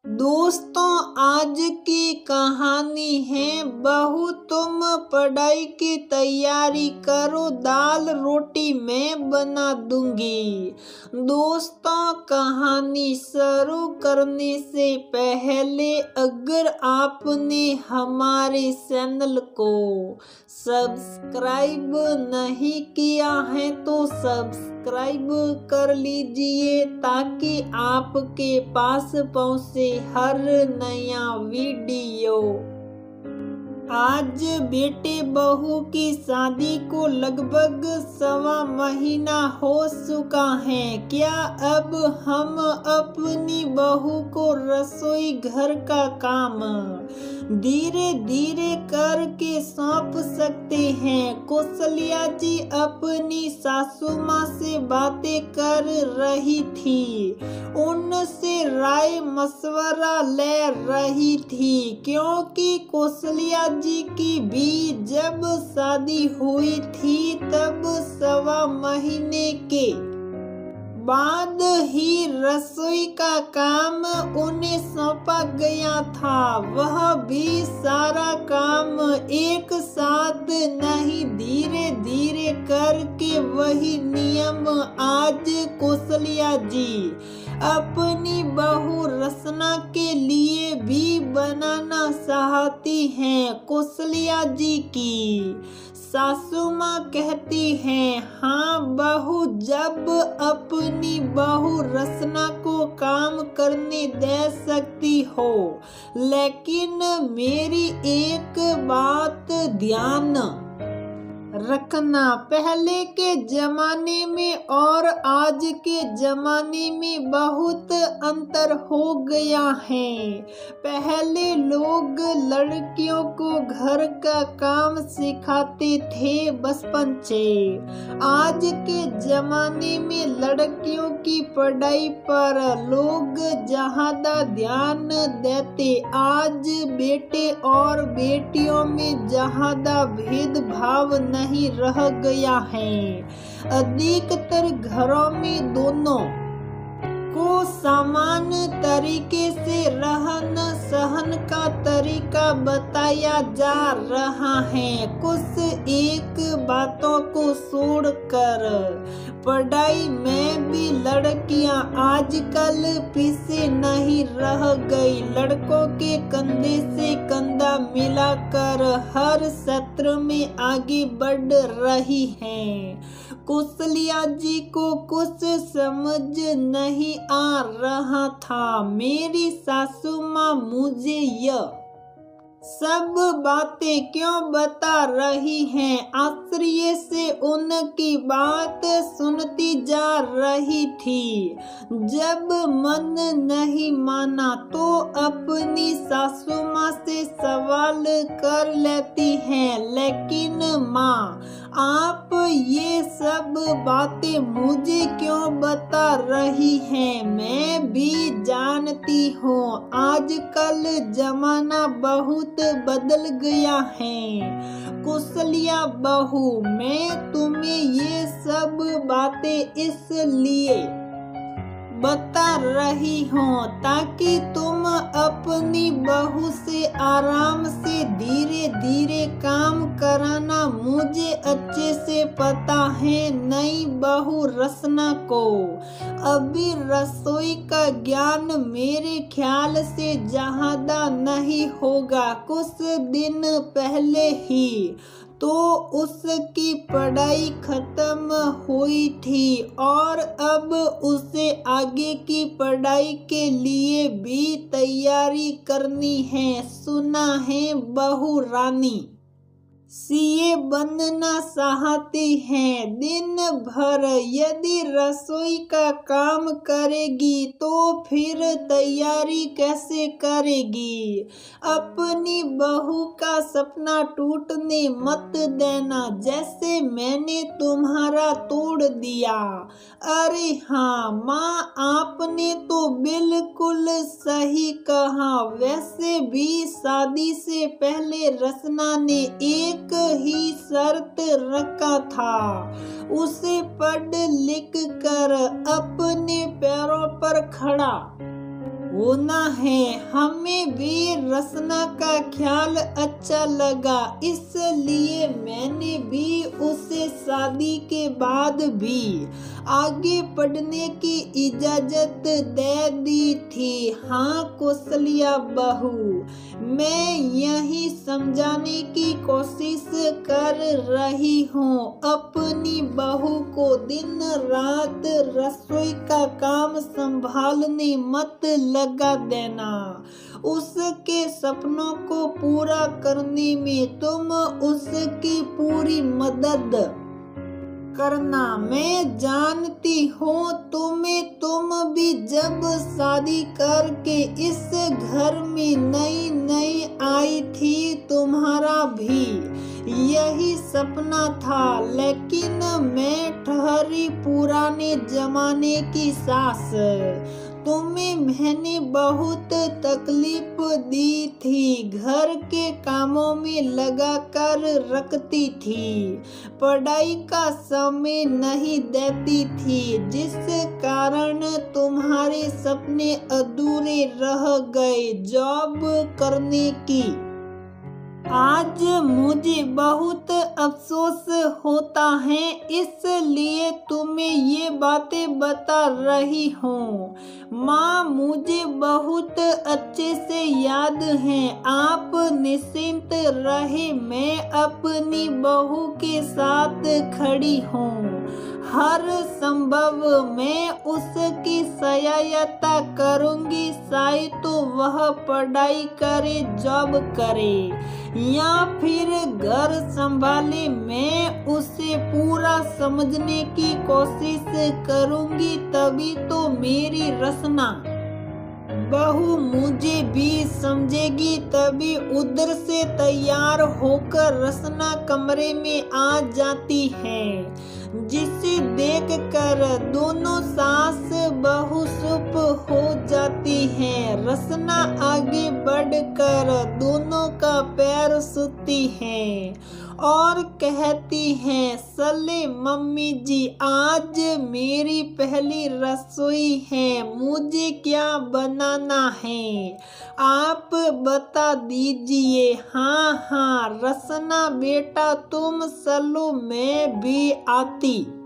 दोस्तों, आज की कहानी है बहू तुम पढ़ाई की तैयारी करो, दाल रोटी मैं बना दूंगी। दोस्तों, कहानी शुरू करने से पहले अगर आपने हमारे चैनल को सब्सक्राइब नहीं किया है तो सब्सक्राइब कर लीजिए ताकि आपके पास पहुंचे हर नया वीडियो। आज बेटे बहू की शादी को लगभग 1.25 महीना हो चुका है। क्या अब हम अपनी बहू को रसोई घर का काम धीरे धीरे करके सौंप सकते हैं? कौशल्या जी अपनी सासू माँ से बातें कर रही थी, उनसे राय मशवरा ले रही थी, क्योंकि कौशल्या जी की भी जब शादी हुई थी तब 1.25 महीने के बाद ही रसोई का काम उन्हें सौंपा गया था। वह भी सारा काम एक साथ नहीं, धीरे धीरे करके वही नियम आज कौशल्या जी अपनी बहू रचना के लिए भी बनाना चाहती हैं। कौशल्या जी की सासू माँ कहती हैं, हाँ बहू, जब अपनी बहू रचना को काम करने दे सकती हो, लेकिन मेरी एक बात ध्यान रखना, पहले के जमाने में और आज के जमाने में बहुत अंतर हो गया है। पहले लोग लड़कियों को घर का काम सिखाते थे बचपन से। आज के जमाने में लड़कियों की पढ़ाई पर लोग ज्यादा ध्यान देते। आज बेटे और बेटियों में ज्यादा भेदभाव नहीं रह गया है। अधिकतर घरों में दोनों को समान तरीके से रहन सहन का तरीका बताया जा रहा है। कुछ एक बातों को छोड़कर पढ़ाई में भी लड़कियां आजकल पीछे नहीं रह गई। लड़कों के कंधे से कंधा मिलाकर हर क्षेत्र में आगे बढ़ रही हैं। कौशल्या जी को कुछ समझ नहीं आ रहा था। मेरी सासू माँ मुझे यह सब बातें क्यों बता रही हैं? आश्चर्य से उनकी बात सुनती जा रही थी। जब मन नहीं माना तो अपनी सासू माँ से सवाल कर लेती हैं, लेकिन माँ, आप ये सब बातें मुझे क्यों बता रही हैं? मैं भी जानती हूँ आजकल जमाना बहुत बदल गया है। कौशल्या बहू, मैं तुम्हें ये सब बातें इसलिए बता रही हूँ ताकि तुम अपनी बहू से आराम से धीरे धीरे काम कराना। मुझे अच्छे से पता है नई बहू रचना को अभी रसोई का ज्ञान मेरे ख्याल से ज्यादा नहीं होगा। कुछ दिन पहले ही तो उसकी पढ़ाई खत्म हुई थी और अब उसे आगे की पढ़ाई के लिए भी तैयारी करनी है। सुना है बहू रानी सीए बनना चाहती हैं। दिन भर यदि रसोई का काम करेगी तो फिर तैयारी कैसे करेगी? अपनी बहू का सपना टूटने मत देना, जैसे मैंने तुम्हारा तोड़ दिया। अरे हाँ माँ, आपने तो बिल्कुल सही कहा। वैसे भी शादी से पहले रचना ने एक ही शर्त रखा था, उसे पढ़ लिख कर अपने पैरों पर खड़ा होना है। हमें भी रसना का ख्याल अच्छा लगा, इसलिए मैंने भी उसे शादी के बाद भी आगे पढ़ने की इजाजत दे दी थी। हाँ कौशल्या बहू, मैं यही समझाने की कोशिश कर रही हूँ। अपनी बहू को दिन रात रसोई का काम संभालने मत लगा देना। उसके सपनों को पूरा करने में तुम उसकी पूरी मदद करना। मैं जानती हूँ तुम भी जब शादी करके इस घर में नई नई आई थी, तुम्हारा भी यही सपना था। लेकिन मैं ठहरी पुराने जमाने की सास। तुम्हें मैंने बहुत तकलीफ दी थी, घर के कामों में लगा कर रखती थी, पढ़ाई का समय नहीं देती थी, जिस कारण तुम्हारे सपने अधूरे रह गए जॉब करने की। आज मुझे बहुत अफसोस होता है, इसलिए तुम्हें ये बातें बता रही हूँ। माँ, मुझे बहुत अच्छे से याद है। आप निश्चिंत रहे, मैं अपनी बहू के साथ खड़ी हूँ। हर संभव मैं उसकी सहायता करूँगी, चाहे तो वह पढ़ाई करे, जॉब करे या फिर घर संभाले। मैं उसे पूरा समझने की कोशिश करूँगी, तभी तो मेरी रसना बहू मुझे भी समझेगी। तभी उधर से तैयार होकर रसना कमरे में आ जाती है, जिसे देखकर दोनों सास बहू चुप हो जाती हैं। रसना आगे बढ़कर दोनों का पैर छूती है और कहती हैं, चले मम्मी जी, आज मेरी पहली रसोई है, मुझे क्या बनाना है आप बता दीजिए। हाँ हाँ रसना बेटा, तुम चलो, मैं भी आती हूँ।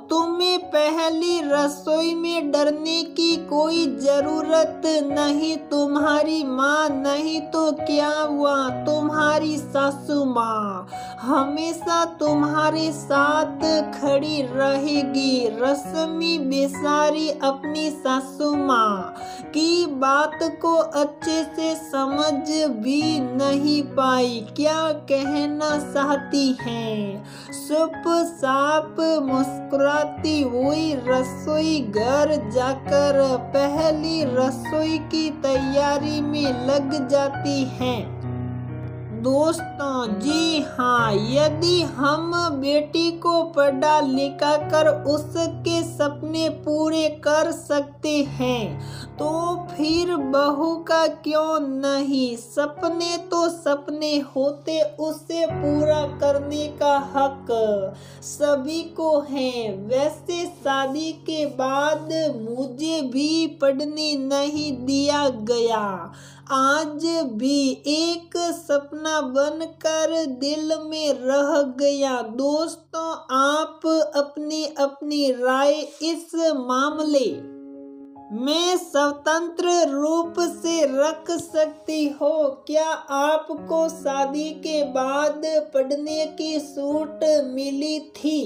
तुम्हें पहली रसोई में डरने की कोई जरूरत नहीं। तुम्हारी माँ नहीं तो क्या हुआ, तुम्हारी सासू माँ हमेशा तुम्हारे साथ खड़ी रहेगी। रश्मि बेचारी अपनी सासू माँ की बात को अच्छे से समझ भी नहीं पाई, क्या कहना चाहती हैं। चुपचाप मुस्कुराती हुई रसोई घर जाकर पहली रसोई की तैयारी में लग जाती हैं। दोस्तों, जी हाँ, यदि हम बेटी को पढ़ा लिखा कर उसके सपने पूरे कर सकते हैं, तो फिर बहू का क्यों नहीं। सपने तो सपने होते, उसे पूरा करने का हक सभी को है। वैसे शादी के बाद मुझे भी पढ़ने नहीं दिया गया, आज भी एक सपना बनकर दिल में रह गया। दोस्तों, आप अपनी अपनी राय इस मामले में स्वतंत्र रूप से रख सकती हो। क्या आपको शादी के बाद पढ़ने की छूट मिली थी?